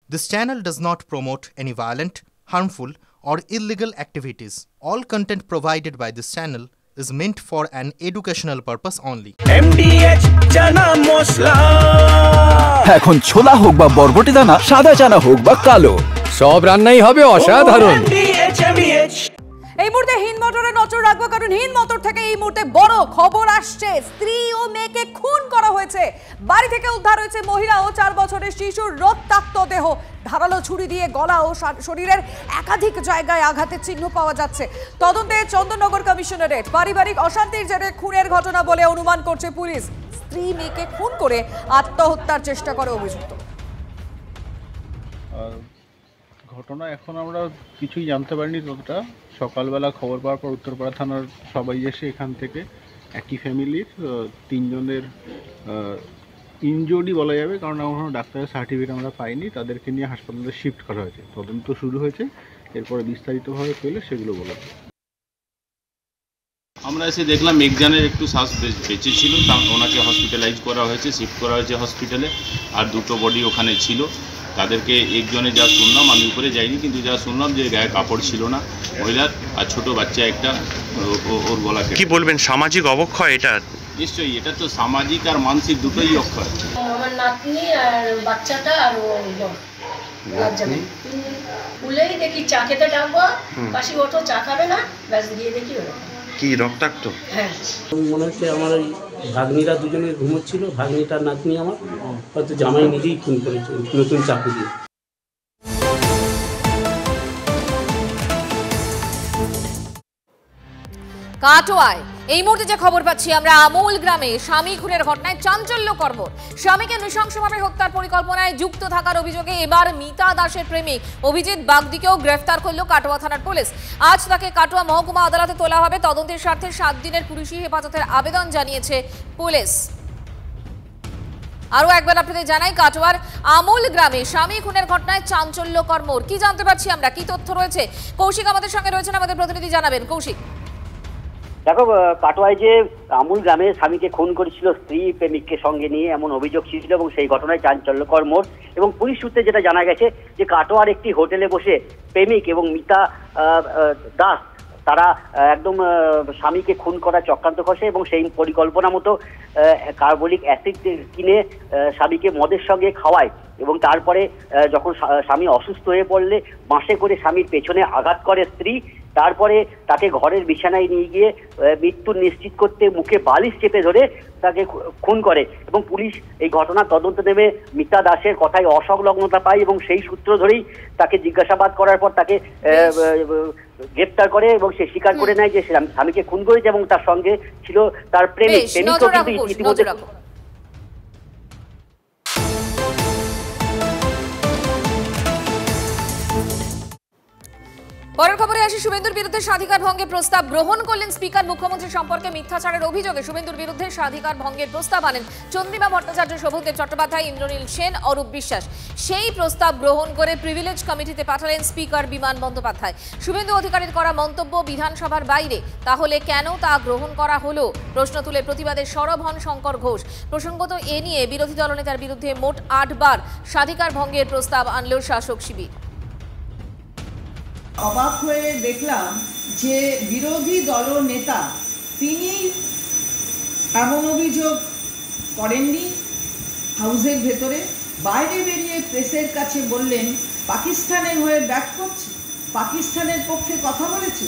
This channel does not promote any violent, harmful, or illegal activities. All content provided by this channel is meant for an educational purpose only. MDH chana masala এখন ছোলা হোক বা বরবটি দানা, সাদা চানা হোক বা কালো, সব রান্নাই হবে অসাধারণ। এই মুহূর্তে হিন্দ মোটরে নজর রাখবো, কারণ হিন্দ মোটর থেকে এই মুহূর্তে বড় খবর আসছে। স্ত্রী ও মেয়েকে খুন করা হয়েছে। বাড়ি থেকে উদ্ধার হয়েছে মহিলা ও 4 বছরের শিশুর রক্তাক্ত দেহ। ধারালো ছুরি দিয়ে গলা ও শরীরের একাধিক জায়গায় আঘাতের চিহ্ন পাওয়া যাচ্ছে। তদন্তে চন্দননগর কমিশনারেট। পারিবারিক অশান্তির জেরে খুনের ঘটনা বলে অনুমান করছে পুলিশ। স্ত্রী মেয়েকে খুন করে আত্মহত্যার চেষ্টা করে অভিযুক্ত। ঘটনা এখন আমরা কিছুই জানতে পারিনি ততটা। সকালবেলা খবর পাওয়ার পর উত্তরপাড়া থানার সবাই এসে এখান থেকে একই ফ্যামিলির 3 জনের ইনজুরি বলা যাবে, কারণ এখনও ডাক্তারের সার্টিফিকেট আমরা পাইনি, তাদেরকে নিয়ে হাসপাতালে শিফট করা হয়েছে। তদন্ত শুরু হয়েছে, এরপরে বিস্তারিতভাবে পেলে সেগুলো বলা হবে। আমরা এসে দেখলাম একজনের একটু শ্বাস বেঁচে ছিল, ওনাকে হসপিটালাইজ করা হয়েছে, শিফট করা হয়েছে হসপিটালে। আর 2টো বডি ওখানে ছিল। তাদেরকে একজনে যা শুনলাম, আমি উপরে যাইনি, কিন্তু যা শুনলাম যে গায়ে কাপড় ছিল না মহিলার, আর ছোট বাচ্চা একটা ওর গলা কেটে। কি বলবেন, সামাজিক অবক্ষয় এটা? নিশ্চয়ই, এটা তো সামাজিক আর মানসিক দুটোই অক্ষয়। আমার নাতনি আর বাচ্চাটা আর ও যাবে ভুলেই দেখি চা খেতে ডাকবো, পাশে ওঠো চা খাবে না, ব্যাস দিয়ে দেখি কি রক্তাক্ত। হ্যাঁ, মনে হচ্ছে আমার ওই ভাগ্নিরা দুজনে ঘুমোচ্ছিল, ভাগ্নিটার নাতনি আমার হয়তো জামাই নিজেই খুন করেছে নতুন চাকু দিয়ে। কাটোয়ায় এই মুহূর্তে যে খবর পাচ্ছি আমরা, আমুল গ্রামে স্বামী খুনের ঘটনায় চাঞ্চল্যকর মোড়। স্বামীকে নৃশংসভাবে হত্যার পরিকল্পনায় যুক্ত থাকার অভিযোগে এবার মিতা দাসের প্রেমিক অভিজিৎ বাগদিকেও গ্রেফতার করল কাটোয়া থানার পুলিশ। আজ তাকে কাটোয়া মহকুমা আদালতে তোলা হবে। তদন্তের স্বার্থে 7 দিনের পুলিশি হেফাজতের আবেদন জানিয়েছে পুলিশ। আরো একবার আপনাদের জানাই, কাটোয়ার আমুল গ্রামে স্বামী খুনের ঘটনায় চাঞ্চল্যকর মোড়। কি জানতে পারছি আমরা, কি তথ্য রয়েছে? কৌশিক আমাদের সঙ্গে রয়েছেন, আমাদের প্রতিনিধি জানাবেন। কৌশিক, দেখো, কাটোয়ায় যে আমুল গ্রামে স্বামীকে খুন করেছিল স্ত্রী প্রেমিককে সঙ্গে নিয়ে, এমন অভিযোগ ছিল এবং সেই ঘটনায় চাঞ্চল্যকর মোড়। এবং পুলিশ সূত্রে যেটা জানা গেছে যে কাটোয়ার একটি হোটেলে বসে প্রেমিক এবং মিতা দাস তারা একদম স্বামীকে খুন করার চক্রান্ত কষে এবং সেই পরিকল্পনা মতো কার্বলিক অ্যাসিড কিনে স্বামীকে মদের সঙ্গে খাওয়ায়। এবং তারপরে যখন স্বামী অসুস্থ হয়ে পড়লে বাঁশে করে স্বামীর পেছনে আঘাত করে স্ত্রী। তারপরে তাকে ঘরের বিছানায় নিয়ে গিয়ে মৃত্যু নিশ্চিত করতে মুখে বালিশ চেপে ধরে তাকে খুন করে। এবং পুলিশ এই ঘটনার তদন্ত নেমে মিতা দাসের কথায় অসংলগ্নতা পায় এবং সেই সূত্র ধরেই তাকে জিজ্ঞাসাবাদ করার পর তাকে গ্রেপ্তার করে এবং সে স্বীকার করে নেয় যে স্বামীকে খুন করেছে এবং তার সঙ্গে ছিল তার প্রেমিক। প্রেমিকও কিন্তু ইতিমধ্যে পরের খবরে আসি। শুভেন্দুর বিরুদ্ধে স্বাধিকার ভঙ্গের প্রস্তাব গ্রহণ করলেন স্পিকার। মুখ্যমন্ত্রী সম্পর্কে মিথ্যাচারের অভিযোগে শুভেন্দুর বিরুদ্ধে স্বাধিকার ভঙ্গের প্রস্তাব আনেন চন্দ্রিমা ভট্টাচার্য, শোভনদেব চট্টোপাধ্যায়, ইন্দ্রনীল সেন, অরূপ বিশ্বাস। সেই প্রস্তাব গ্রহণ করে প্রিভিলেজ কমিটিতে পাঠালেন স্পিকার বিমান বন্দ্যোপাধ্যায়। শুভেন্দু অধিকারীর করা মন্তব্য বিধানসভার বাইরে, তাহলে কেন তা গ্রহণ করা হলো? প্রশ্ন তুলে প্রতিবাদে সরব হন শঙ্কর ঘোষ। প্রসঙ্গত এ নিয়ে বিরোধী দলনেতার বিরুদ্ধে মোট 8 বার স্বাধিকার ভঙ্গের প্রস্তাব আনল শাসক শিবির। অবাক হয়ে দেখলাম যে বিরোধী দলনেতা তিনি এমন অভিযোগ করেননি হাউসের ভেতরে, বাইরে বেরিয়ে প্রেসের কাছে বললেন পাকিস্তানের হয়ে ব্যাক করছে, পাকিস্তানের পক্ষে কথা বলেছে,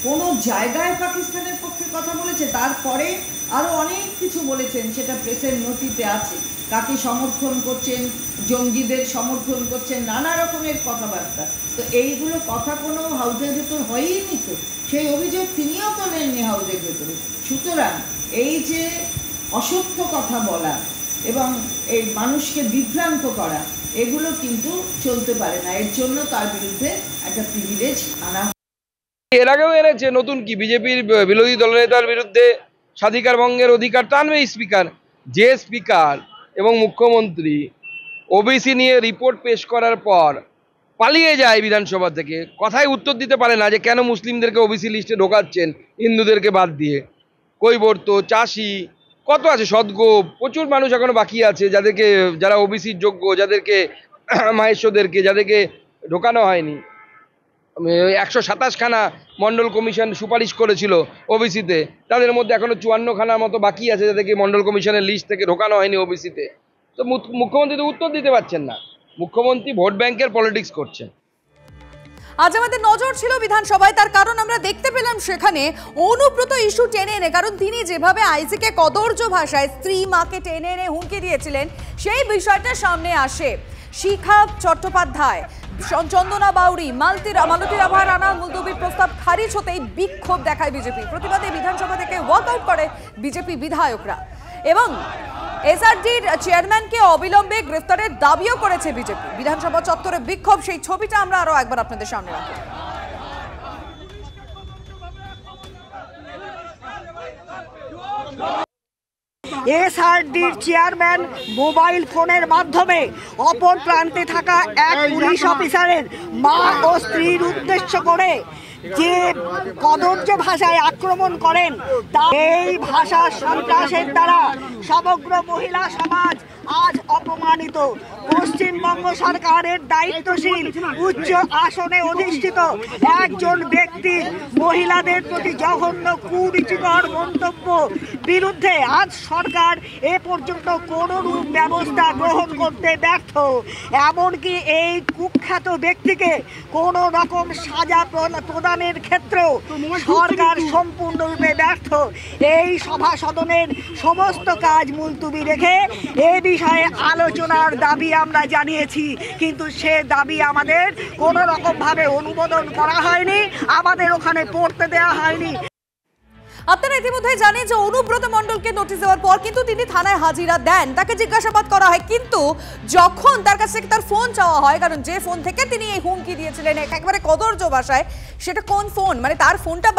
কোনো জায়গায় পাকিস্তানের পক্ষে কথা বলেছে। তারপরে আরও অনেক কিছু বলেছেন, সেটা প্রেসের নথিতে আছে। কাকে সমর্থন করছেন, জঙ্গিদের সমর্থন করছেন, নানা রকমের কথাবার্তা। তো এইগুলো কথা কোনো হাউসের ভেতর হয়ইনি, তো সেই অভিযোগ তিনিও তোলেননি হাউসের ভেতরে। সুতরাং এই যে অসত্য কথা বলা এবং এই মানুষকে বিভ্রান্ত করা, এগুলো কিন্তু চলতে পারে না। এর জন্য তার বিরুদ্ধে একটা প্রিভিলেজ আনা। এর আগেও এনেছে, নতুন কি? বিজেপির বিরোধী দলনেতার বিরুদ্ধে স্বাধিকার ভঙ্গের অধিকার টানবে স্পিকার। যে স্পিকার এবং মুখ্যমন্ত্রী ওবিসি নিয়ে রিপোর্ট পেশ করার পর পালিয়ে যায় বিধানসভা থেকে, কথায় উত্তর দিতে পারে না যে কেন মুসলিমদেরকে ওবিসি লিস্টে ঢোকাচ্ছেন হিন্দুদেরকে বাদ দিয়ে। কৈবর্ত, চাষি, কত আছে, সদগোপ, প্রচুর মানুষ এখনো বাকি আছে যারা ওবিসির যোগ্য, যাদেরকে মাহেশ্বরদেরকে, যাদেরকে ঢোকানো হয়নি। 127 খানা মণ্ডল কমিশন সুপারিশ করেছিল ওবিসিতে, তাদের মধ্যে এখনো 54 খানার মতো বাকি আছে যাদেরকে মণ্ডল কমিশনের লিস্ট থেকে ঢোকানো হয়নি ওবিসিতে। তো মুখ্যমন্ত্রী তো উত্তর দিতে পারছেন না, মুখ্যমন্ত্রী ভোট ব্যাংকের পলিটিক্স করছেন। আজ আমাদের নজর ছিল বিধানসভায়, তার কারণ আমরা দেখতে পেলাম সেখানে অনুব্রত ইস্যু টেনে এনে, কারণ তিনি যেভাবে আইসিকে কদর্য ভাষায় স্ত্রী মাকে টেনে এনে হুমকি দিয়েছিলেন সেই বিষয়টা সামনে আসে। শিখা চট্টোপাধ্যায়, চন্দনা বাউরি, মালতী রাভার আনা মুলতবির প্রস্তাব খারিজ হতেই বিক্ষোভ দেখায় বিজেপি। প্রতিবাদে বিধানসভা থেকে ওয়াকআউট করে বিজেপি বিধায়করা এবং এসআরডির চেয়ারম্যানকে অবিলম্বে গ্রেফতারের দাবিও করেছে বিজেপি। বিধানসভা চত্বরে বিক্ষোভ, সেই ছবিটা আমরা আরো একবার আপনাদের সামনে রাখি। এসআরডির চেয়ারম্যান মোবাইল ফোনের মাধ্যমে অপর প্রান্তে থাকা এক পুলিশ অফিসারের মা ও স্ত্রীর উদ্দেশ্য করে যে কদর্য ভাষায় আক্রমণ করেন, এই ভাষা সন্ত্রাসের দ্বারা সমগ্র মহিলা সমাজ আজ অপমানিত। পশ্চিমবঙ্গ সরকারের দায়িত্বশীল উচ্চ আসনে অধিষ্ঠিত একজন ব্যক্তির মহিলাদের প্রতি জঘন্য কুরুচিকর মন্তব্য বিরুদ্ধে আজ সরকার এ পর্যন্ত কোনো রূপ ব্যবস্থা গ্রহণ করতে ব্যর্থ। এমনকি এই কুখ্যাত ব্যক্তিকে কোনো রকম সাজা প্রদানের ক্ষেত্রেও সরকার সম্পূর্ণরূপে ব্যর্থ। এই সভা সদনের সমস্ত কাজ মুলতুবি রেখে এ বিষয়ে আলোচনার দাবি আমরা জানিয়েছি, কিন্তু সে দাবি আমাদের কোনো রকম ভাবে অনুমোদন করা হয়নি, আমাদের ওখানে পড়তে দেওয়া হয়নি। আপনারা ইতিমধ্যে জানেন যে অনুব্রত মণ্ডলকে নোটিশ দেওয়ার পর কিন্তু তিনি থানায় হাজিরা দেন, তাকে জিজ্ঞাসাবাদ করা হয়, কিন্তু যখন তার কাছ থেকে তার ফোন চাওয়া হয়, কারণ যে ফোন থেকে তিনি এই হুমকি দিয়েছিলেন একেবারে কদর্য ভাষায়, সেটা কোন ফোন, মানে তার ফোনটা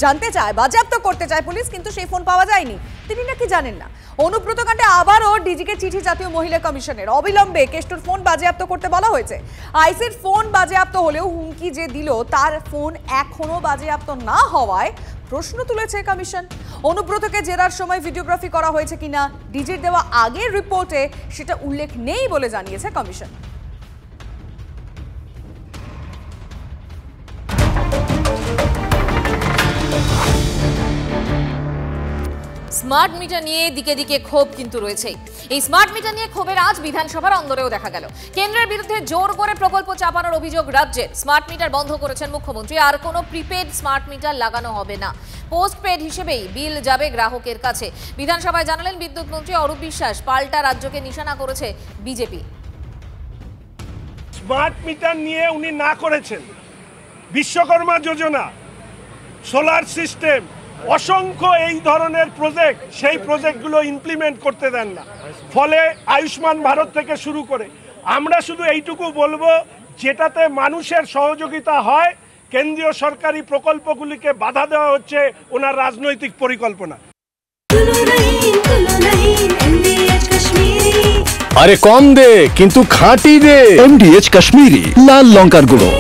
জানতে চায়, বাজেয়াপ্ত করতে চায় পুলিশ, কিন্তু সেই ফোন পাওয়া যায়নি, তিনি নাকি জানেন না। অনুব্রত কাণ্ডে আবারও ডিজিকে চিঠি জাতীয় মহিলা কমিশনের, অবিলম্বে কেষ্টর ফোন বাজেয়াপ্ত করতে বলা হয়েছে। আইসির ফোন বাজেয়াপ্ত হলেও হুমকি যে দিল তার ফোন এখনো বাজেয়াপ্ত না হওয়ায় প্রশ্ন তুলেছে কমিশন। অনুব্রতকে জেরার সময় ভিডিওগ্রাফি করা হয়েছে কিনা ডিজির দেওয়া আগের রিপোর্টে সেটা উল্লেখ নেই বলে জানিয়েছে কমিশন। স্মার্ট মিটার নিয়ে দিকে দিকে ক্ষোভ কিন্তু রয়েছে। এই স্মার্ট মিটার নিয়ে ক্ষোভের আজ বিধানসভার অন্দরেও দেখা গেল। কেন্দ্রের বিরুদ্ধে জোর করে প্রকল্প চাপানোর অভিযোগ রাজ্যের। স্মার্ট মিটার বন্ধ করেছেন মুখ্যমন্ত্রী, আর কোনো প্রিপেড স্মার্ট মিটার লাগানো হবে না, পোস্টপেড হিসেবেই বিল যাবে গ্রাহকের কাছে। বিধানসভায় জানালেন বিদ্যুৎ মন্ত্রী অরূপ বিশ্বাস। পাল্টা রাজ্যকে নিশানা করেছে বিজেপি। স্মার্ট মিটার নিয়ে উনি না করেছেন বিশ্বকর্মা যোজনা, সোলার সিস্টেম, অসংখ্য এই ধরনের প্রজেক্ট, সেই প্রজেক্টগুলো ইমপ্লিমেন্ট করতে দেন না। ফলে আয়ুষ্মান ভারত থেকে শুরু করে আমরা শুধু এইটুকু বলবো, যেটাতে মানুষের সহযোগিতা হয়, কেন্দ্রীয় সরকারি প্রকল্পগুলিকে বাধা দেওয়া হচ্ছে ওনার রাজনৈতিক পরিকল্পনা। আরে কম দে কিন্তু খাঁটি দে, MDH কাশ্মীরি লাল লঙ্কার গুঁড়ো।